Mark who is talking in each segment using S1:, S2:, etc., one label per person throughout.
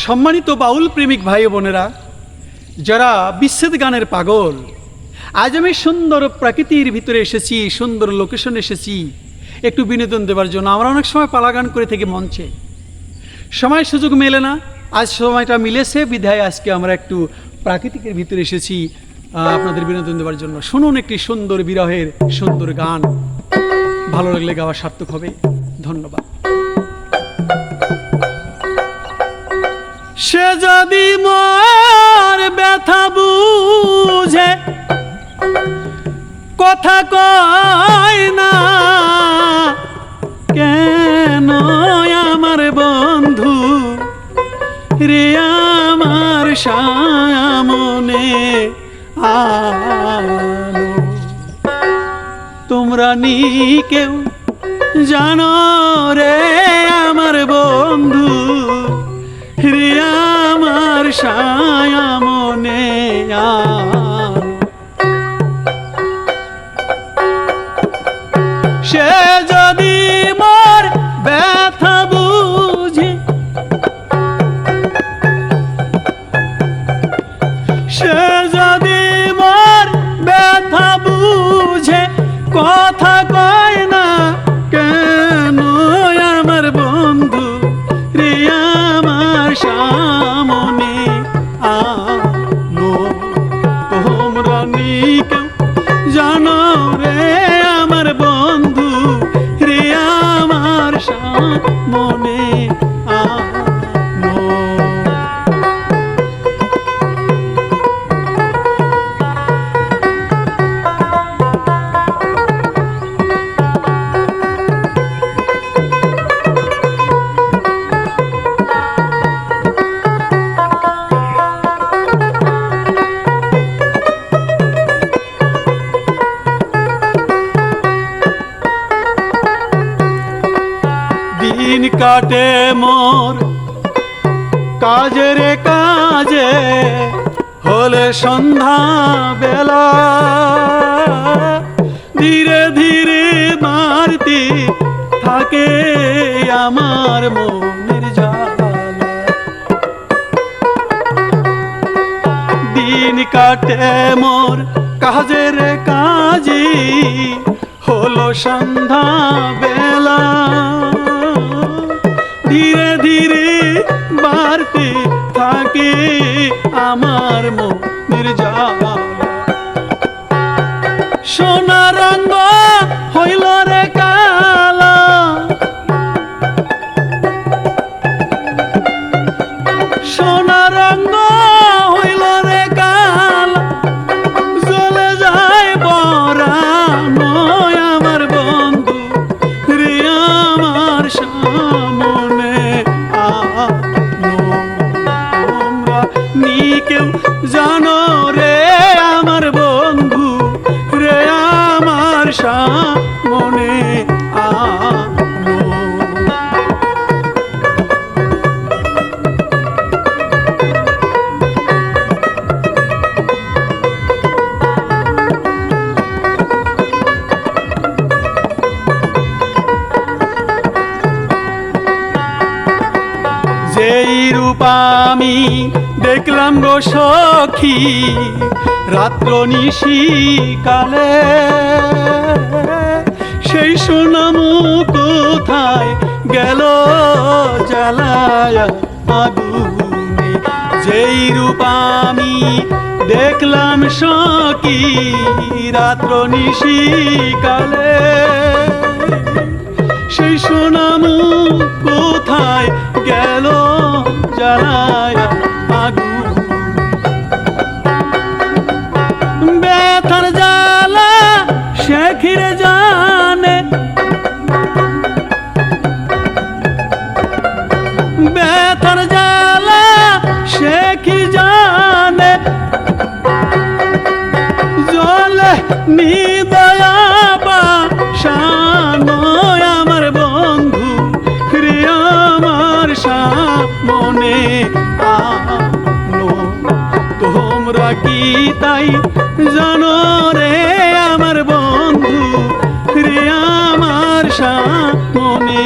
S1: সম্মানিত বাউল প্রেমিক ভাই বোনেরা, যারা বিচ্ছেদ গানের পাগল, আজ আমি সুন্দর প্রকৃতির ভিতরে এসেছি, সুন্দর লোকেশন এসেছি একটু বিনোদন দেওয়ার জন্য। আমরা অনেক সময় পালা গান করে থাকি মঞ্চে, সময় সুযোগ মেলে না। আজ সময়টা মিলেছে বিধায় আজকে আমরা একটু প্রাকৃতিকের ভিতরে এসেছি আপনাদের বিনোদন দেওয়ার জন্য। শুনুন একটি সুন্দর বিরহের সুন্দর গান, ভালো লাগলে গাওয়া সার্থক হবে। ধন্যবাদ। সে যদি মোর ব্যথা বুঝে কথা কয় না কেন আমার বন্ধু রে, আমার সামনে আলো তোমরা নি কেউ জানো রে আমার বন্ধু রে, আমার সামনে আলো। সে যদি মোর ব্যথা বুঝে, সে যদি মোর ব্যথা বুঝে কথা কয় না কেন আমার বন্ধু রে, আমার সামনে আলো তোমরা নি কেউ জানো রে আমার বন্ধু রে, আমার সামনে আলো। দিন কাটে মোর কাজের কাজে, হলে সন্ধ্যা বেলা ধীরে ধীরে মারতে থাকে আমার মনের জ্বালা। দিন কাটে মোর কাজের কাজে, হলো সন্ধ্যা বেলা ধীরে ধীরে বাড়তে থাকে আমার মনের জ্বালা। সোনা রঙ হইল রে কালা, সোনা রঙ হইল রে কালা, জ্বলে যায় পরানো আমার বন্ধু রে, আমার সামনে আলো তোমরা নি কেউ জানো রে আমার বন্ধু রে, আমার সামনে আলো। যেই রূপ আমি দেখলাম গো সখী রাত্র নিশি কালে, সেই সোনামু কোথায় গেল জ্বালায়া আগুনে। যেই রূপ আমি দেখলাম সখী রাত্র নিশি কালে, সেই সোনামু কোথায় গেল জ্বালায়া আগুন। ব্যথার জ্বালা সে খিরে জানে, ব্যথার জ্বালা সে কি জানে, জলে নিদয়া বাসানো আমার বন্ধু রে, আমার সামনে আলো তোমরা কি তাই জানো রে আমার বন্ধু রে, আমার সামনে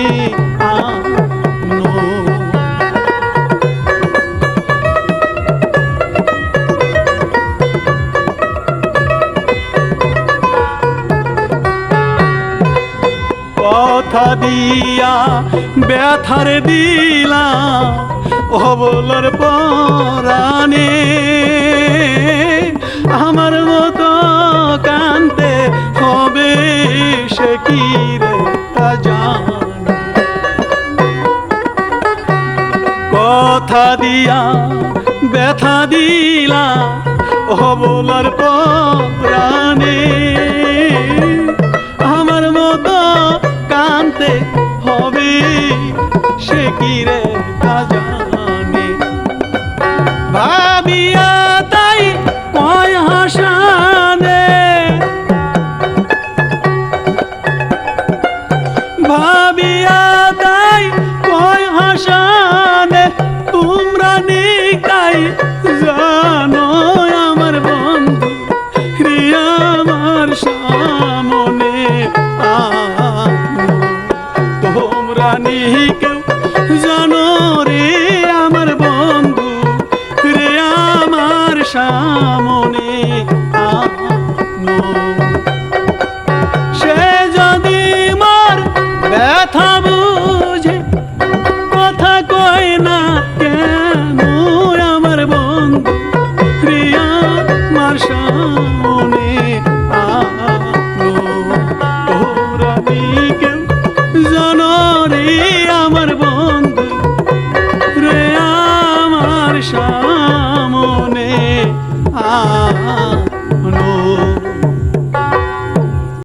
S1: আলো। দিয়া ব্যথার দিলা অবলার পরাণে, আমার মতো কানতে হবে সে কি রে তা জানে। কথা দিয়া ব্যথা দিলা অবলার পরাণে, আমার মতো কানতে হবে সে কি রে তা জানে। ভাবিয়া তাই কয় হাসানে, ভাবিয়া তাই কয় হাসানে, তোমরা নিকাই জানো আমার বন্ধু রে আমার সামনে আনো। তোমরা নিকেও জানো রে আমার বন্ধু রে আমার সামনে